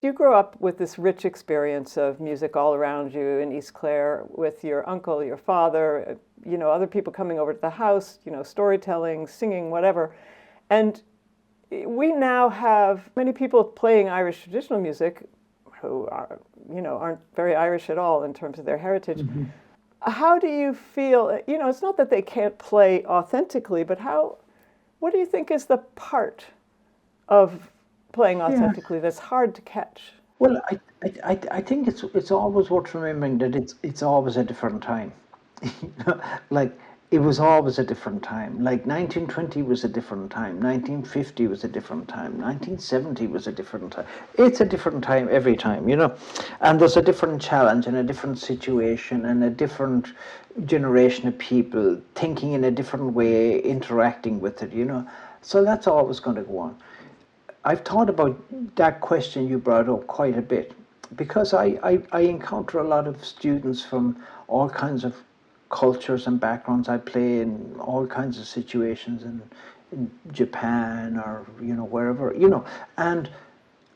You grew up with this rich experience of music all around you in East Clare with your uncle, your father, other people coming over to the house, storytelling, singing, whatever. And we now have many people playing Irish traditional music who are, aren't very Irish at all in terms of their heritage. Mm-hmm. How do you feel, it's not that they can't play authentically, but what do you think is the part of playing authentically that's hard to catch? Well, I think it's always worth remembering that it's always a different time. Like it was always a different time. Like 1920 was a different time, 1950 was a different time, 1970 was a different time. It's a different time every time, and there's a different challenge and a different situation and a different generation of people thinking in a different way, interacting with it, So that's always going to go on. I've thought about that question you brought up quite a bit because I encounter a lot of students from all kinds of cultures and backgrounds. I play in all kinds of situations in Japan or wherever, and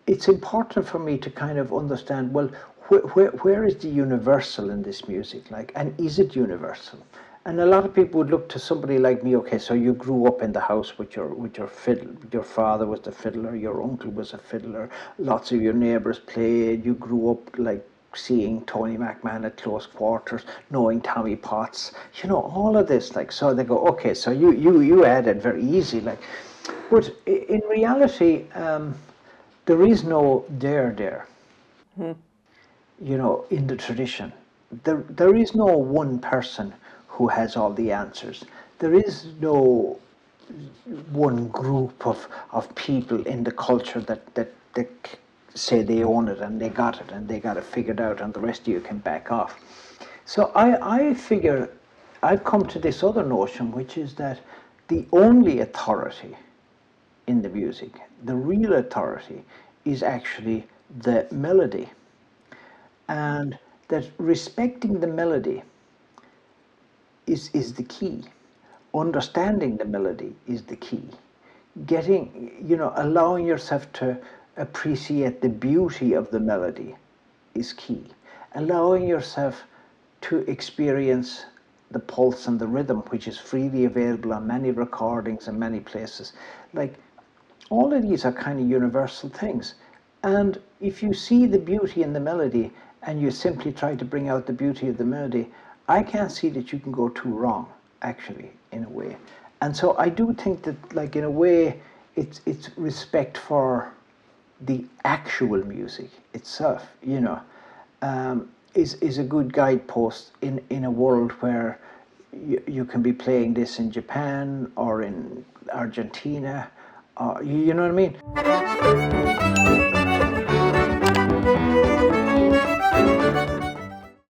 it's important for me to kind of understand, well, where is the universal in this music, and is it universal? And a lot of people would look to somebody like me. Okay, so you grew up in the house with your fiddle. Your father was the fiddler. Your uncle was a fiddler. Lots of your neighbours played. You grew up seeing Tony McMahon at close quarters, knowing Tommy Potts. All of this. So they go, okay, so you add it very easy. But in reality, there is no there. In the tradition, there is no one person who has all the answers. There is no one group of people in the culture that say they own it and they got it figured out and the rest of you can back off. So I figure I've come to this other notion, which is that the only authority in the music, the real authority, is actually the melody. And that respecting the melody is the key. Understanding the melody is the key. Allowing yourself to appreciate the beauty of the melody is key. Allowing yourself to experience the pulse and the rhythm, which is freely available on many recordings and many places. All of these are kind of universal things. And if you see the beauty in the melody and you simply try to bring out the beauty of the melody, I can't see that you can go too wrong, actually, in a way. And so I do think that, in a way, it's respect for the actual music itself, is a good guidepost in a world where you can be playing this in Japan or in Argentina, you know what I mean?